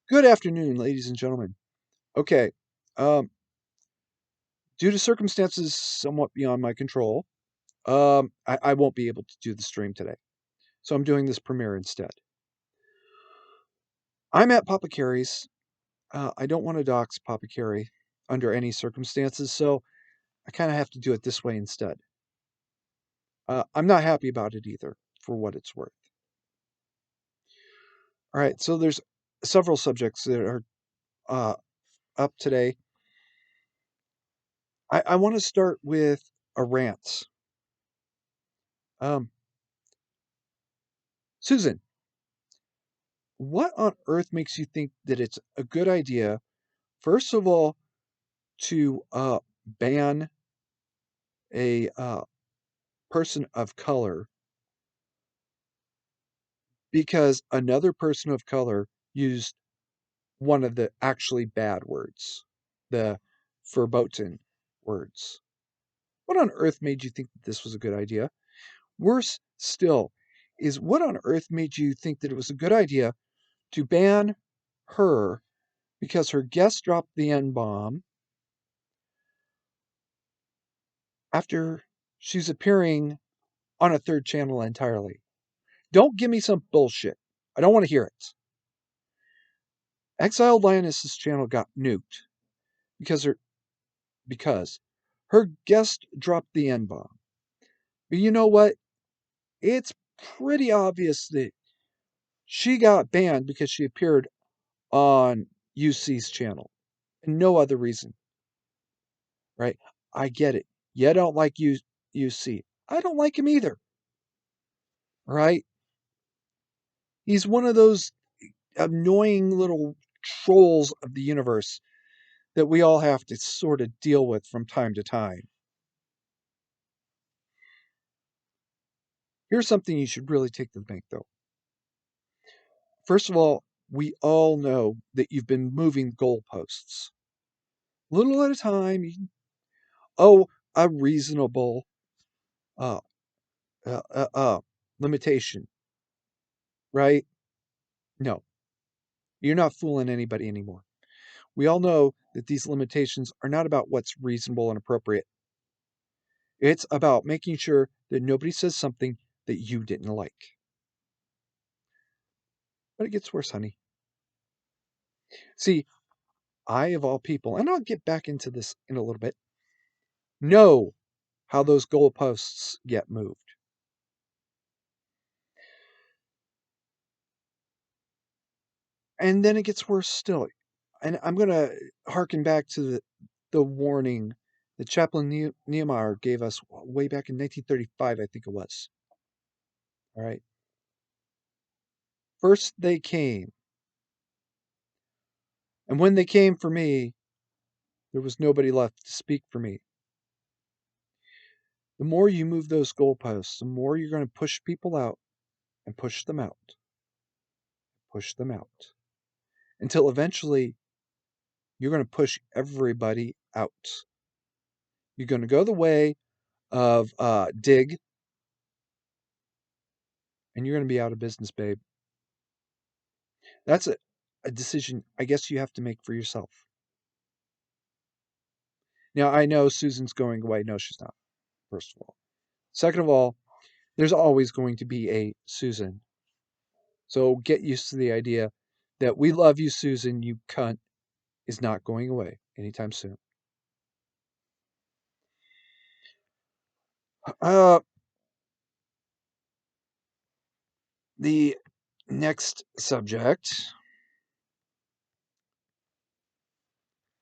Good afternoon, ladies and gentlemen. Okay, um, due to circumstances somewhat beyond my control, I won't be able to do the stream today. So I'm doing this premiere instead. I'm at Papa Carey's. I don't want to dox Papa Carey under any circumstances, so I kind of have to do it this way instead. I'm not happy about it either, for what it's worth. All right, so there's several subjects that are uh, up today. I want to start with a rant. Um, Susan, what on earth makes you think that it's a good idea, first of all, to ban a person of color because another person of color used one of the actually bad words, the verboten words? What on earth made you think that this was a good idea? Worse still is what on earth made you think that it was a good idea to ban her because her guest dropped the N bomb after she's appearing on a third channel entirely. Don't give me some bullshit. I don't want to hear it. Exiled Lioness's channel got nuked because because her guest dropped the N bomb. But you know what? It's pretty obvious that she got banned because she appeared on UC's channel. And no other reason. Right? I get it. You don't like UC. I don't like him either. Right? He's one of those annoying little trolls of the universe that we all have to sort of deal with from time to time. Here's something you should really take to the bank, though. First of all, we all know that you've been moving goalposts. Little at a time. Oh, a reasonable uh, uh, uh, uh, limitation, right? No, you're not fooling anybody anymore. We all know that these limitations are not about what's reasonable and appropriate. It's about making sure that nobody says something that you didn't like. But it gets worse, honey. See, I, of all people, and I'll get back into this in a little bit, know how those goalposts get moved. And then it gets worse still. And I'm going to harken back to the warning that Chaplain Niemeyer gave us way back in 1935, I think it was. All right. First they came. And when they came for me, there was nobody left to speak for me. The more you move those goalposts, the more you're going to push people out and push them out, push them out, until eventually you're going to push everybody out. You're going to go the way of Dig, and you're going to be out of business, babe. That's a decision I guess you have to make for yourself. Now, I know Susan's going away. No, she's not, first of all. Second of all, there's always going to be a Susan. So get used to the idea that we love you, Susan, you cunt, is not going away anytime soon. Uh, the next subject.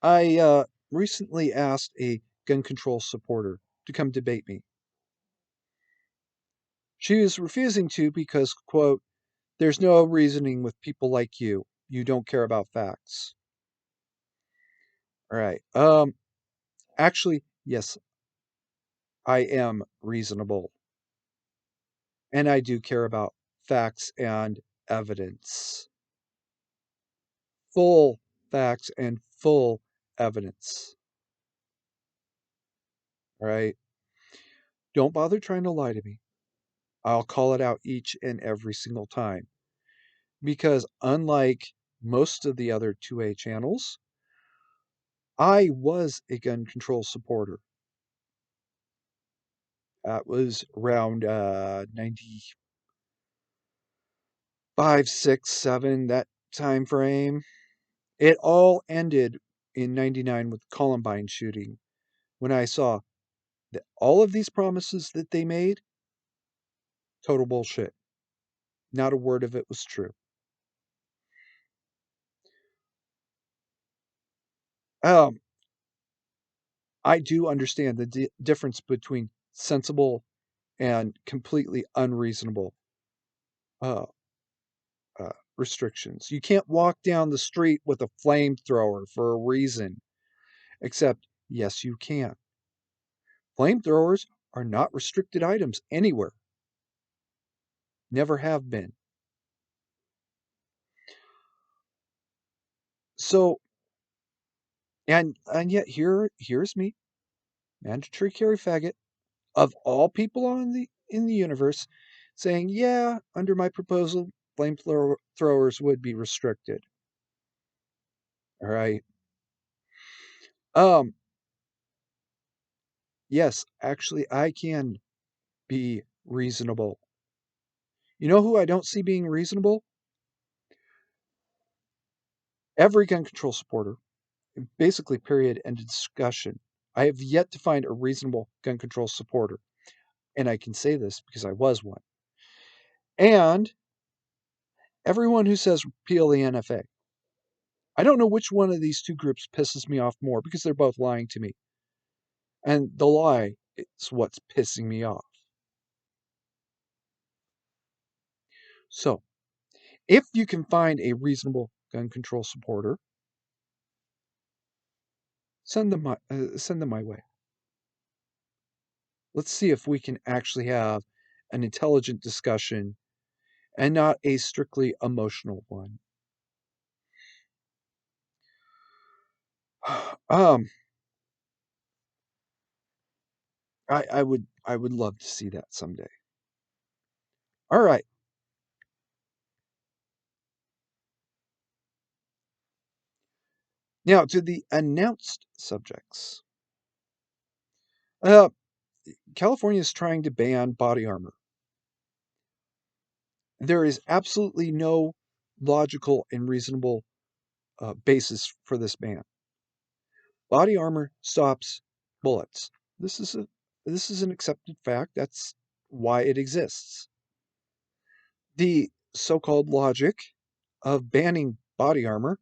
I recently asked a gun control supporter to come debate me. She was refusing to because, quote, there's no reasoning with people like you. You don't care about facts. All right. Actually, yes, I am reasonable. And I do care about facts and evidence. Full facts and full evidence. All right. Don't bother trying to lie to me. I'll call it out each and every single time. Because unlike most of the other 2A channels, I was a gun control supporter. That was around 95, 6, 7, that time frame. It all ended in 99 with the Columbine shooting, when I saw that all of these promises that they made, total bullshit. Not a word of it was true. Um, I do understand the difference between sensible and completely unreasonable uh, restrictions. You can't walk down the street with a flamethrower for a reason, except, yes, you can. Flamethrowers are not restricted items anywhere, never have been. So, and yet here's me, mandatory carry faggot, of all people in the universe, saying, yeah, under my proposal, flamethrowers would be restricted. All right. Um, yes, actually, I can be reasonable. You know who I don't see being reasonable? Every gun control supporter. Basically, period, end of discussion. I have yet to find a reasonable gun control supporter. And I can say this because I was one. And everyone who says repeal the NFA. I don't know which one of these two groups pisses me off more because they're both lying to me. And the lie is what's pissing me off. So, if you can find a reasonable gun control supporter, send them my way. Let's see if we can actually have an intelligent discussion and not a strictly emotional one. um, I would love to see that someday. All right. Now to the announced subjects. Uh, California is trying to ban body armor. There is absolutely no logical and reasonable basis for this ban. Body armor stops bullets. This is a this is an accepted fact. That's why it exists. The so-called logic of banning body armor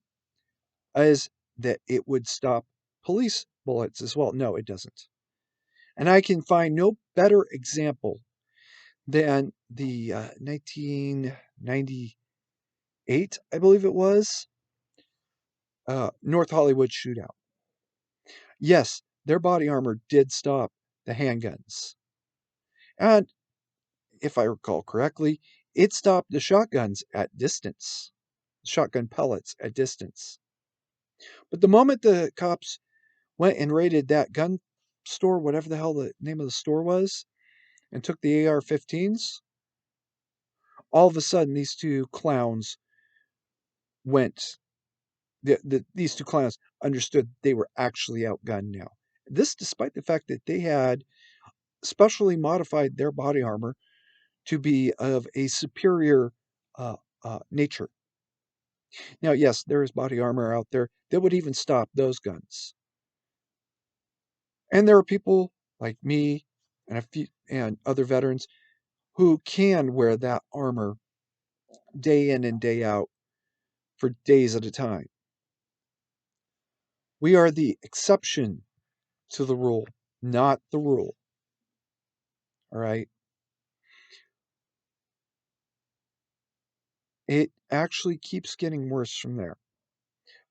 is that it would stop police bullets as well. No, it doesn't. And I can find no better example than the 1998, I believe it was, North Hollywood shootout. Yes, their body armor did stop the handguns. And if I recall correctly, it stopped the shotguns at distance, shotgun pellets at distance. But the moment the cops went and raided that gun store, whatever the hell the name of the store was, and took the AR 15s, all of a sudden these two clowns went, these two clowns understood they were actually outgunned now. This despite the fact that they had specially modified their body armor to be of a superior uh, nature. Now, yes, there is body armor out there that would even stop those guns. And there are people like me and a few and other veterans who can wear that armor day in and day out for days at a time. We are the exception to the rule, not the rule. All right. It actually keeps getting worse from there.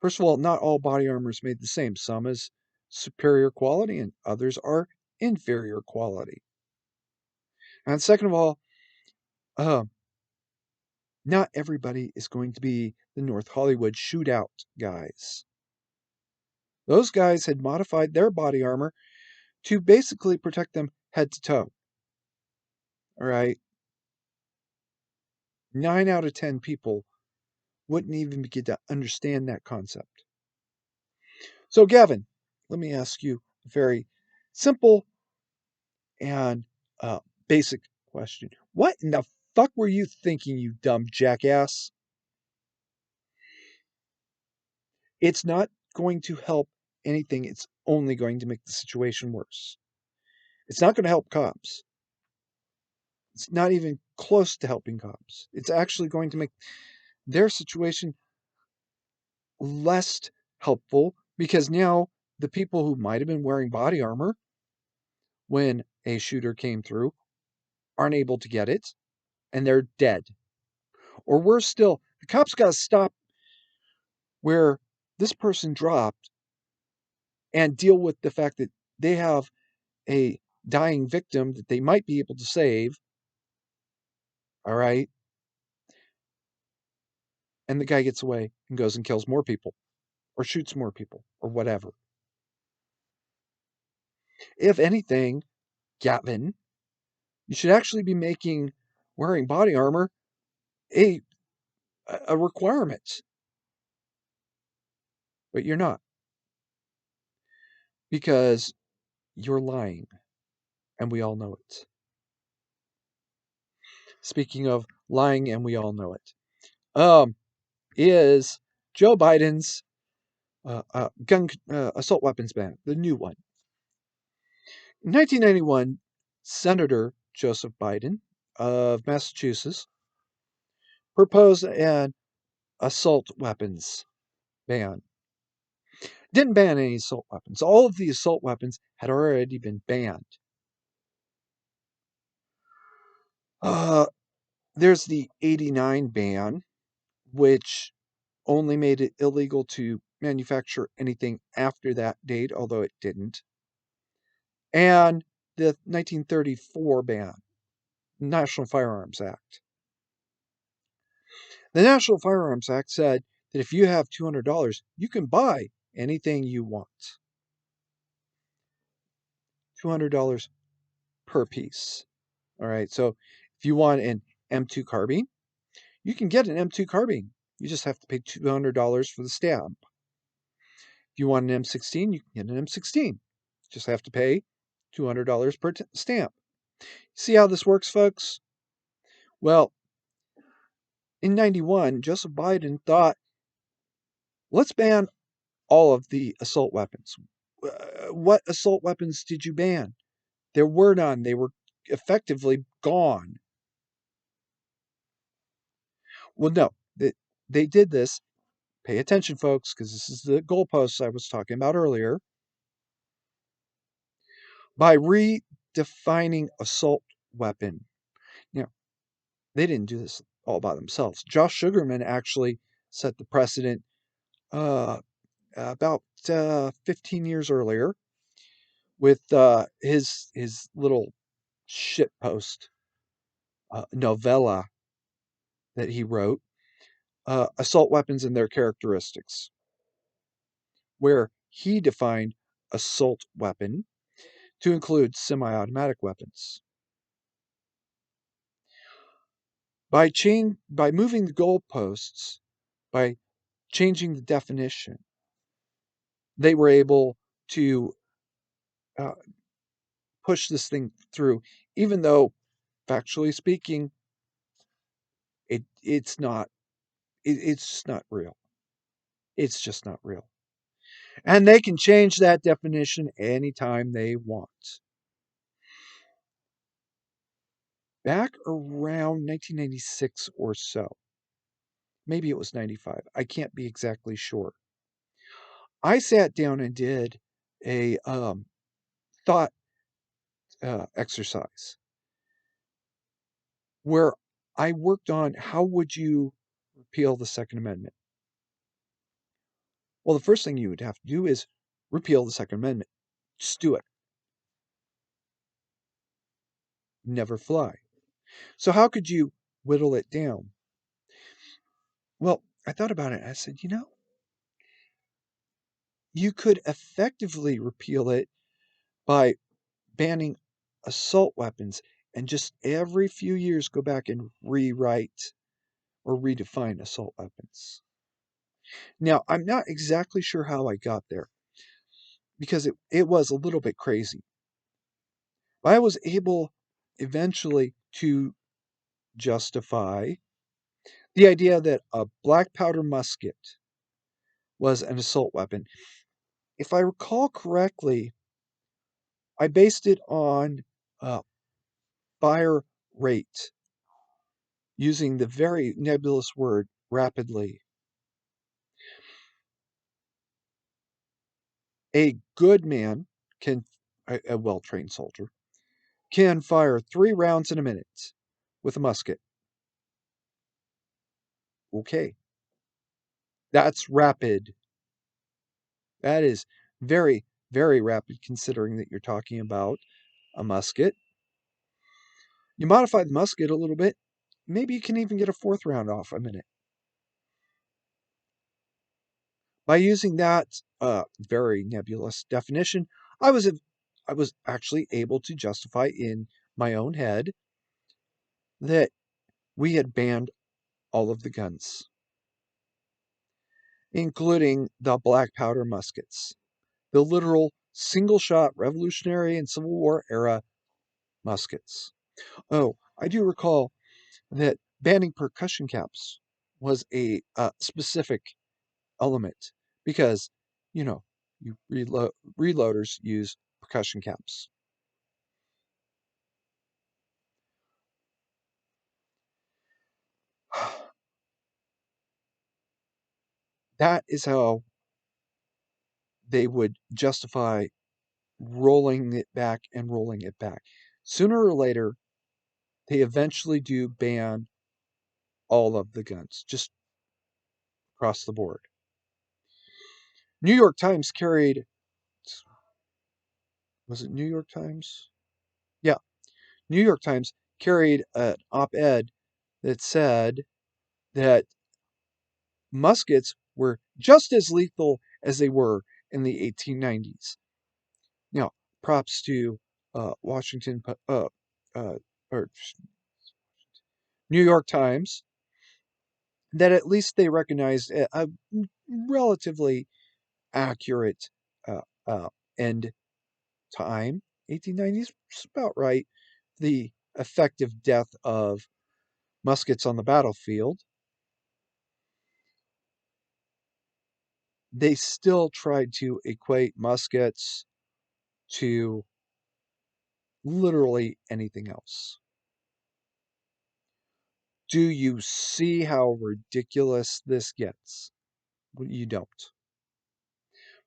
First of all, not all body armor is made the same. Some is superior quality and others are inferior quality. And second of all, uh, not everybody is going to be the North Hollywood shootout guys. Those guys had modified their body armor to basically protect them head to toe. All right. 9 out of 10 people wouldn't even begin to understand that concept. So, Gavin, let me ask you a very simple and basic question. What in the fuck were you thinking, you dumb jackass? It's not going to help anything. It's only going to make the situation worse. It's not going to help cops. It's not even close to helping cops. It's actually going to make their situation less helpful because now the people who might have been wearing body armor when a shooter came through aren't able to get it and they're dead. Or worse still, the cops got to stop where this person dropped and deal with the fact that they have a dying victim that they might be able to save. All right. And the guy gets away and goes and kills more people or shoots more people or whatever. If anything, Gavin, you should actually be making wearing body armor a requirement. But you're not because you're lying and we all know it. Speaking of lying and we all know it, is Joe Biden's gun assault weapons ban, the new one. In 1991, Senator Joseph Biden of Massachusetts proposed an assault weapons ban. Didn't ban any assault weapons. All of the assault weapons had already been banned. There's the 89 ban, which only made it illegal to manufacture anything after that date, although it didn't. And the 1934 ban, National Firearms Act. The National Firearms Act said that if you have $200, you can buy anything you want. $200 per piece. All right, so if you want an M2 carbine, you can get an M2 carbine. You just have to pay $200 for the stamp. If you want an M16, you can get an M16. Just have to pay $200 per stamp. See how this works, folks? Well, in 91, Joseph Biden thought, let's ban all of the assault weapons. What assault weapons did you ban? There were none. They were effectively gone. Well, no, they did this. Pay attention, folks, because this is the goalposts I was talking about earlier. By redefining assault weapon. Now, they didn't do this all by themselves. Josh Sugarman actually set the precedent about 15 years earlier with his little shitpost novella that he wrote, Assault Weapons and Their Characteristics, where he defined assault weapon to include semi-automatic weapons. By moving the goalposts, by changing the definition, they were able to uh, push this thing through, even though, factually speaking, it's not. It's just not real. It's just not real. And they can change that definition anytime they want. Back around 1996 or so, maybe it was 95, I can't be exactly sure. I sat down and did a thought exercise where I worked on how would you repeal the Second Amendment. Well, the first thing you would have to do is repeal the Second Amendment. Just do it. Never fly. So how could you whittle it down? Well, I thought about it. I said, you could effectively repeal it by banning assault weapons and just every few years go back and rewrite or redefine assault weapons. Now, I'm not exactly sure how I got there because it was a little bit crazy. I was able eventually to justify the idea that a black powder musket was an assault weapon. If I recall correctly, I based it on uh, fire rate using the very nebulous word rapidly. A good man can, a well trained soldier, can fire 3 rounds in a minute with a musket. Okay, that's rapid. That is very, very rapid considering that you're talking about a musket. You modify the musket a little bit, maybe you can even get a 4th round off a minute. By using that very nebulous definition, I was I was actually able to justify in my own head that we had banned all of the guns, including the black powder muskets, the literal single shot Revolutionary and Civil War era muskets. Oh, I do recall that banning percussion caps was a specific element because, you know, you reloaders use percussion caps. That is how they would justify rolling it back and rolling it back. Sooner or later, they eventually do ban all of the guns, just across the board. New York Times carried, was it New York Times? Yeah, New York Times carried an op ed that said that muskets were just as lethal as they were in the 1890s. Now, props to Washington, or New York Times, that at least they recognized a relatively accurate uh, uh, end time. 1890s is about right. The effective death of muskets on the battlefield. They still tried to equate muskets to literally anything else. Do you see how ridiculous this gets? Well, you don't.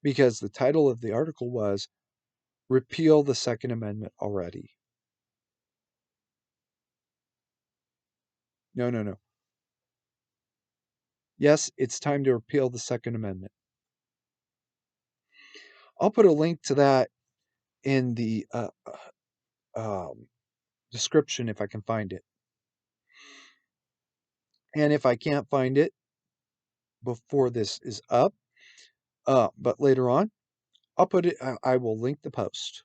Because the title of the article was Repeal the Second Amendment Already. No, no, no. Yes, it's time to repeal the Second Amendment. I'll put a link to that in the description if I can find it. And if I can't find it before this is up, but later on, I'll put it. I will link the post.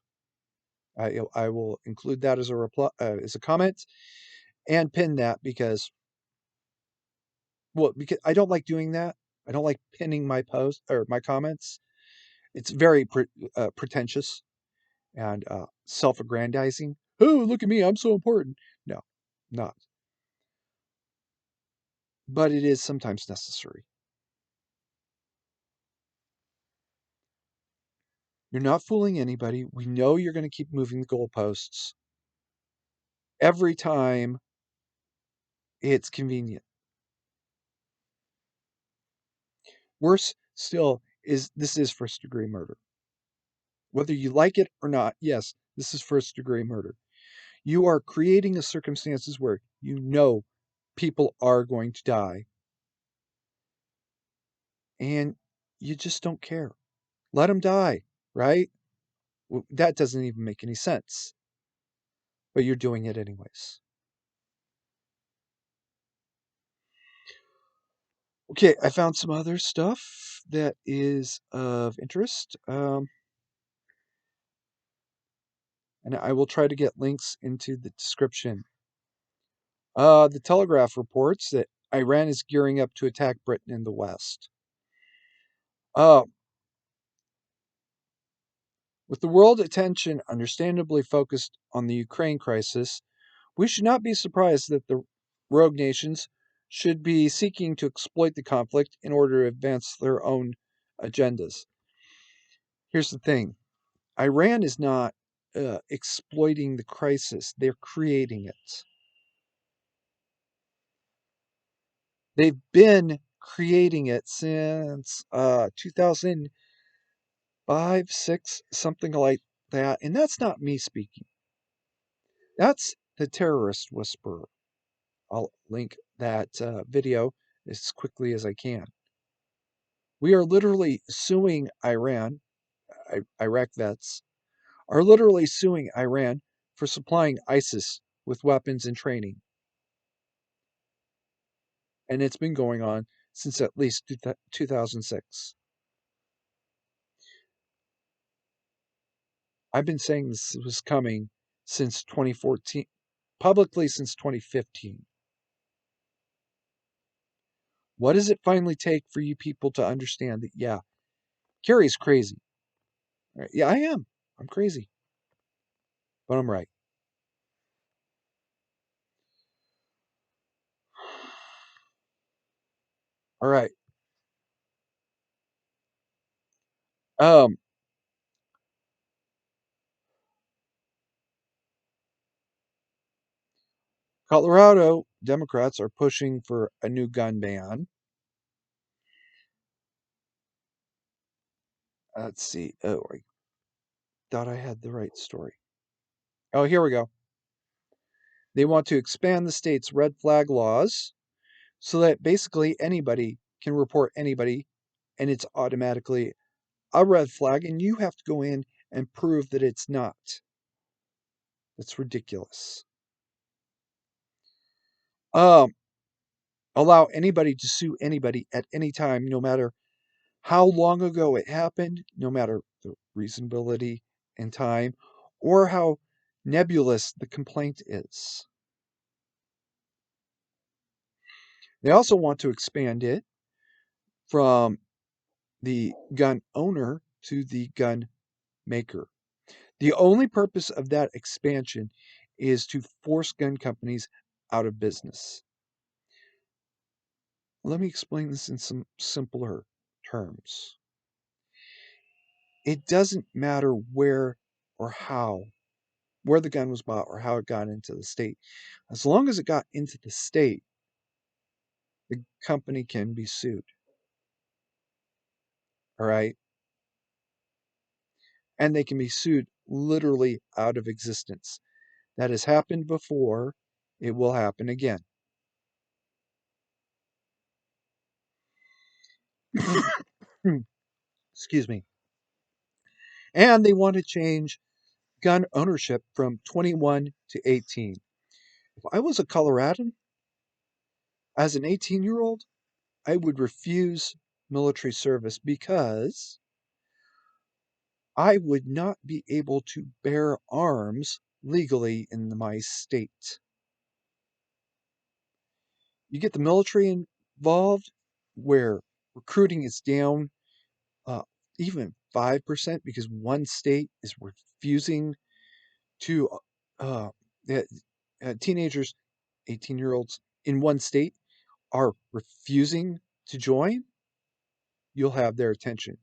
I will include that as a reply, as a comment, and pin that because, well, because I don't like doing that. I don't like pinning my post or my comments. It's very pretentious and self-aggrandizing. Oh, look at me! I'm so important. No, not. But it is sometimes necessary. You're not fooling anybody. We know you're going to keep moving the goalposts every time it's convenient. Worse still is this is first degree murder. Whether you like it or not, yes, this is first degree murder. You are creating a circumstances where you know people are going to die and you just don't care. Let them die, right? Well, that doesn't even make any sense, but you're doing it anyways. Okay, I found some other stuff that is of interest. And I will try to get links into the description. The Telegraph reports that Iran is gearing up to attack Britain in the West. Uh, with the world attention understandably focused on the Ukraine crisis, we should not be surprised that the rogue nations should be seeking to exploit the conflict in order to advance their own agendas. Here's the thing: Iran is not exploiting the crisis, they're creating it. They've been creating it since 2005, 6, something like that. And that's not me speaking. That's the terrorist whisperer. I'll link that video as quickly as I can. We are literally suing Iran. Iraq vets are literally suing Iran for supplying ISIS with weapons and training. And it's been going on since at least 2006. I've been saying this was coming since 2014, publicly since 2015. What does it finally take for you people to understand that, yeah, Carrie's crazy? Right? Yeah, I am. I'm crazy, but I'm right. All right. Um, Colorado Democrats are pushing for a new gun ban. Let's see. Oh, I thought I had the right story. Oh, here we go. They want to expand the state's red flag laws so that basically anybody can report anybody and it's automatically a red flag and you have to go in and prove that it's not. That's ridiculous. Um, Allow anybody to sue anybody at any time, no matter how long ago it happened, no matter the reasonability and time, or how nebulous the complaint is. They also want to expand it from the gun owner to the gun maker. The only purpose of that expansion is to force gun companies out of business. Let me explain this in some simpler terms. It doesn't matter where or how, where the gun was bought or how it got into the state. As long as it got into the state, the company can be sued. All right. And they can be sued literally out of existence. That has happened before. It will happen again. Excuse me. And they want to change gun ownership from 21 to 18. If I was a Coloradan as an 18-year-old, I would refuse military service because I would not be able to bear arms legally in my state. You get the military involved where recruiting is down uh, even 5% because one state is refusing to uh, uh, teenagers, 18-year-olds in one state are refusing to join, you'll have their attention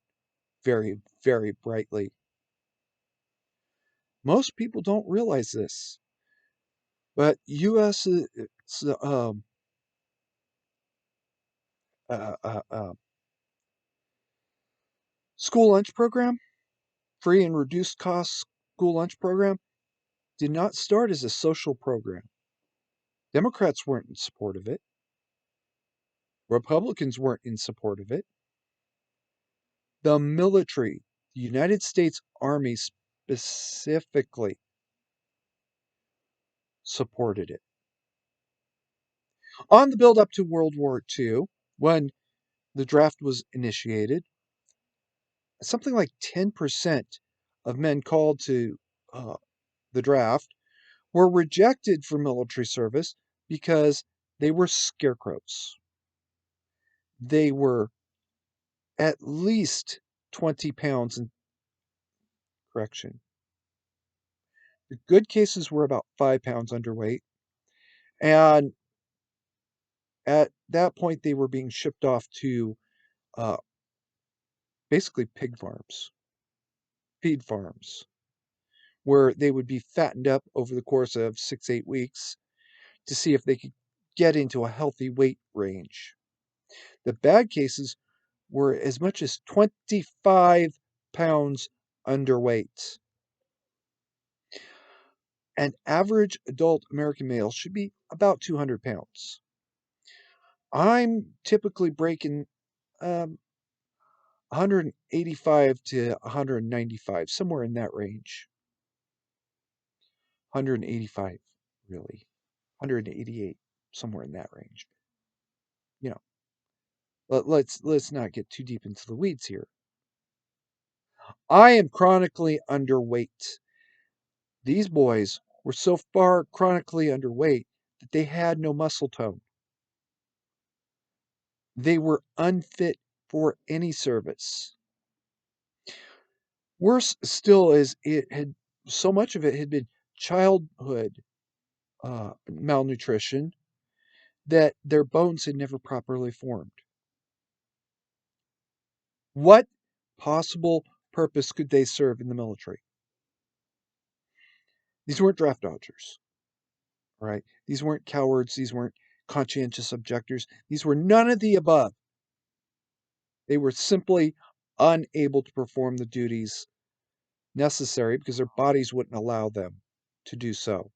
very, very brightly. Most people don't realize this, but U.S. Uh, uh, uh, school lunch program, free and reduced cost school lunch program, did not start as a social program. Democrats weren't in support of it. Republicans weren't in support of it. The military, the United States Army specifically, supported it. On the build up to World War II, when the draft was initiated, something like 10% of men called to the draft were rejected for military service because They were scarecrows. They were at least 20 pounds in correction. The good cases were about 5 pounds underweight. And at that point, they were being shipped off to uh, basically pig farms, feed farms, where they would be fattened up over the course of 6, 8 weeks to see if they could get into a healthy weight range. The bad cases were as much as 25 pounds underweight. An average adult American male should be about 200 pounds. I'm typically breaking 185 to 195, somewhere in that range. 185, really. 188, somewhere in that range. You know, let's not get too deep into the weeds here. I am chronically underweight. These boys were so far chronically underweight that they had no muscle tone. They were unfit for any service. Worse still is it had so much of it had been childhood malnutrition that their bones had never properly formed. What possible purpose could they serve in the military? These weren't draft dodgers, all right? These weren't cowards. These weren't conscientious objectors. These were none of the above. They were simply unable to perform the duties necessary because their bodies wouldn't allow them to do so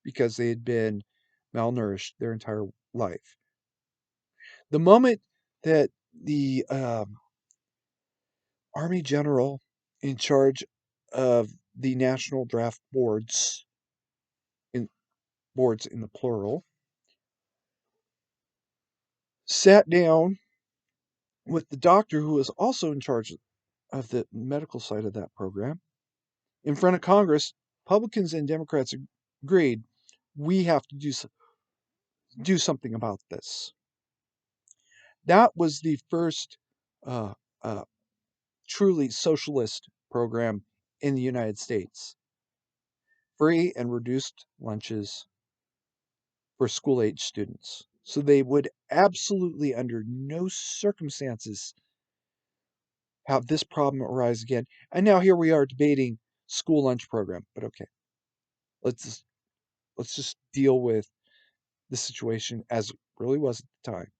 because they had been malnourished their entire life. The moment that the Army general in charge of the national draft in boards in the plural, sat down with the doctor who was also in charge of the medical side of that program in front of Congress. Republicans and Democrats agreed we have to do something about this. That was the first uh, uh, truly socialist program in the United States. Free and reduced lunches for school age students. So they would absolutely, under no circumstances, have this problem arise again. And now here we are debating school lunch program. But okay, let's just, let's just deal with the situation as it really was at the time.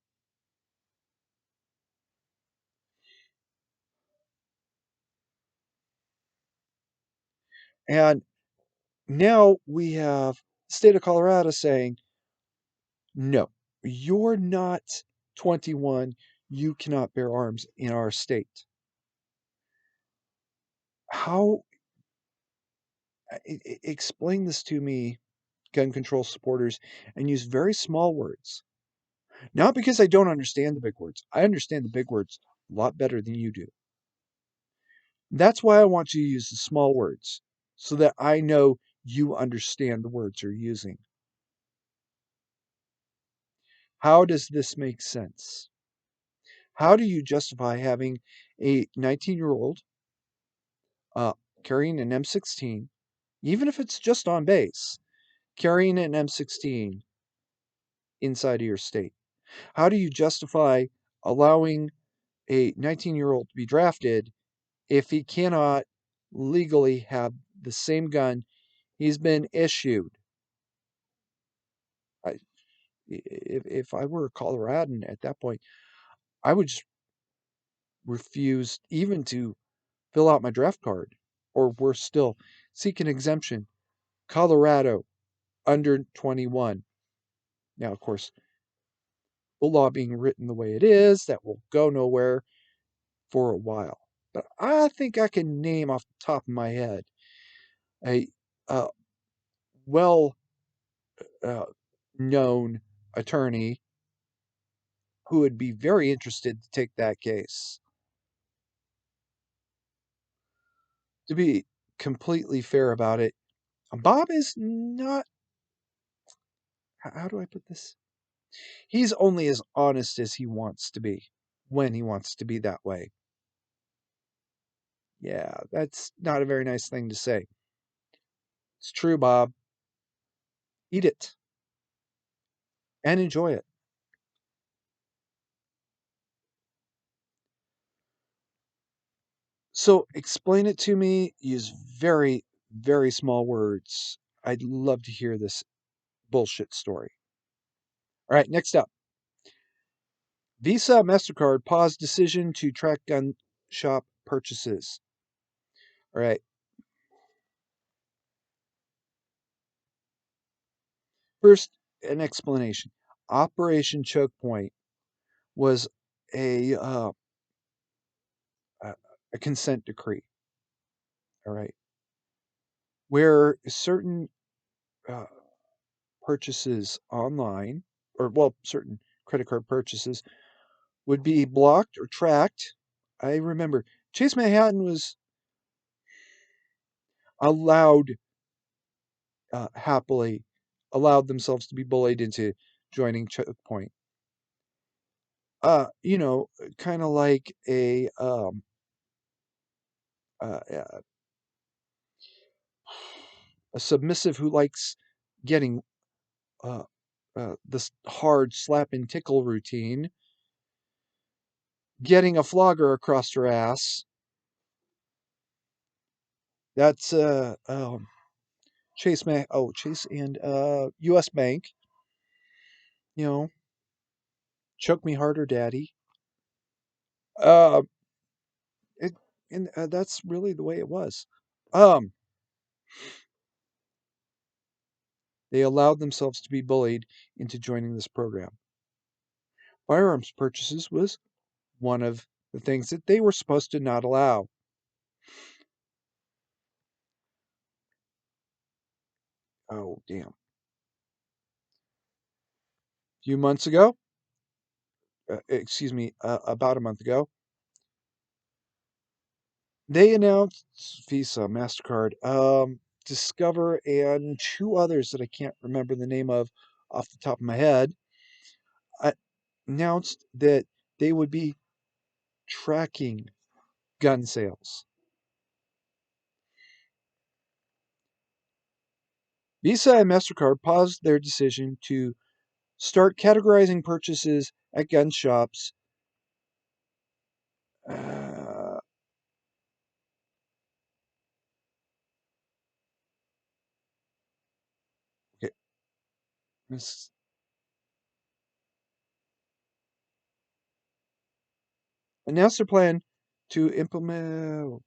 And now we have the state of Colorado saying, no, you're not 21. You cannot bear arms in our state. How, explain this to me, gun control supporters, and use very small words. Not because I don't understand the big words. I understand the big words a lot better than you do. That's why I want you to use the small words so that I know you understand the words you're using. How does this make sense? How do you justify having a 19-year-old uh, carrying an M16, even if it's just on base, carrying an M16 inside of your state? How do you justify allowing a 19-year-old to be drafted if he cannot legally have the same gun he's been issued? I, if I were a Coloradan at that point, I would just refuse even to fill out my draft card, or worse still, seek an exemption. Colorado, under 21. Now, of course, the law being written the way it is, that will go nowhere for a while. But I think I can name off the top of my head a uh, well uh, known attorney who would be very interested to take that case. To be completely fair about it, Bob is not how do I put this? He's only as honest as he wants to be when he wants to be that way. Yeah, that's not a very nice thing to say. It's true, Bob. Eat it and enjoy it. So explain it to me. Use very, very small words. I'd love to hear this bullshit story. All right, next up. Visa Mastercard paused decision to track gun shop purchases. All right. First, an explanation. Operation Choke Point was a uh, a consent decree. All right, where certain uh, purchases online, or well, certain credit card purchases would be blocked or tracked. I remember Chase Manhattan was allowed happily allowed themselves to be bullied into joining Choke Point. You know, kind of like uh, a submissive who likes getting uh, this hard slap and tickle routine, getting a flogger across her ass. That's Chase and U.S. Bank. You know, choke me harder, daddy. Uh, it, and that's really the way it was. Um, they allowed themselves to be bullied into joining this program. Firearms purchases was one of the things that they were supposed to not allow. Oh, damn. A few months ago, excuse me, about a month ago, they announced Visa, MasterCard, Discover, and two others that I can't remember the name of off the top of my head, uh, announced that they would be tracking gun sales. Visa and MasterCard paused their decision to start categorizing purchases at gun shops. Uh, okay, announced their plan to implement.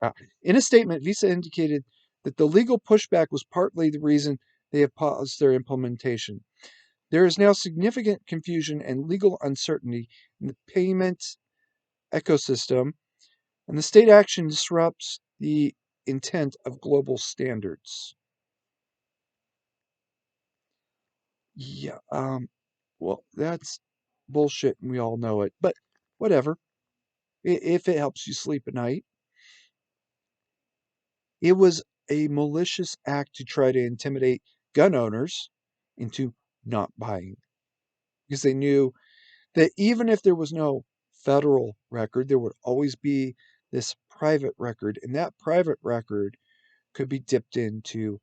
Uh, in a statement, Visa indicated that the legal pushback was partly the reason they have paused their implementation. There is now significant confusion and legal uncertainty in the payment ecosystem, and the state action disrupts the intent of global standards. Yeah, well, that's bullshit, and we all know it, but whatever. If it helps you sleep at night, it was a malicious act to try to intimidate gun owners into not buying because they knew that even if there was no federal record, there would always be this private record, and that private record could be dipped into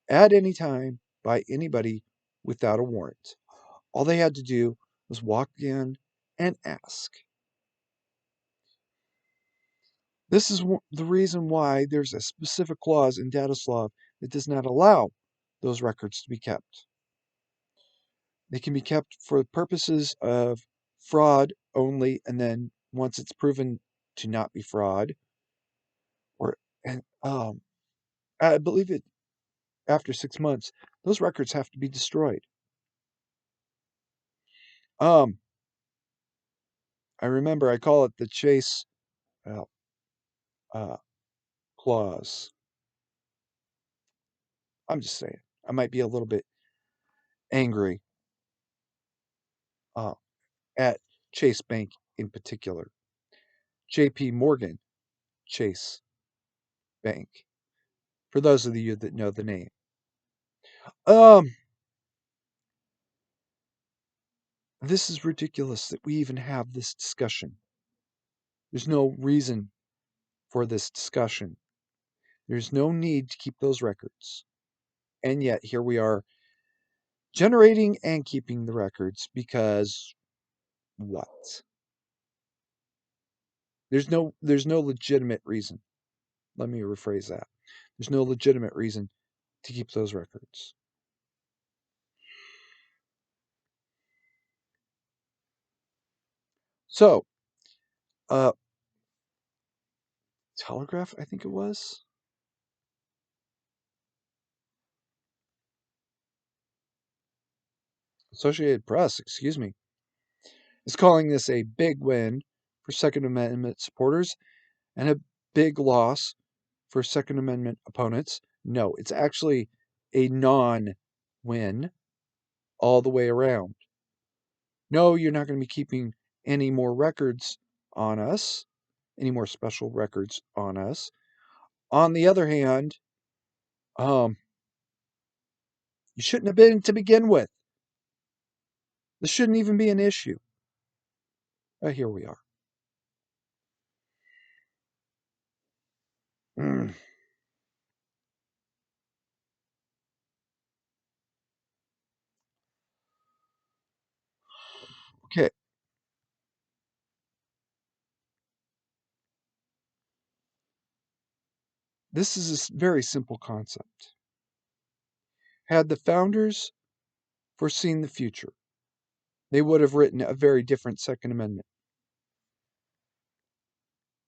at any time by anybody without a warrant. All they had to do was walk in and ask. This is the reason why there's a specific clause in Dataslav that does not allow those records to be kept. They can be kept for purposes of fraud only, and then once it's proven to not be fraud, or and I believe it after 6 months, those records have to be destroyed. Um, I remember I call it the Chase uh, uh, clause. I'm just saying. I might be a little bit angry uh, at Chase Bank in particular, JP Morgan Chase Bank, for those of you that know the name. This is ridiculous that we even have this discussion. There's no reason for this discussion. There's no need to keep those records. And yet here we are generating and keeping the records because what? There's no legitimate reason. Let me rephrase that. There's no legitimate reason to keep those records. So, Telegraph, I think it was. Associated Press, excuse me, is calling this a big win for Second Amendment supporters and a big loss for Second Amendment opponents. No, it's actually a non-win all the way around. No, you're not going to be keeping any more records on us, any more special records on us. On the other hand, you shouldn't have been to begin with. This shouldn't even be an issue. Here we are. Okay. This is a very simple concept. Had the founders foreseen the future, they would have written a very different Second Amendment.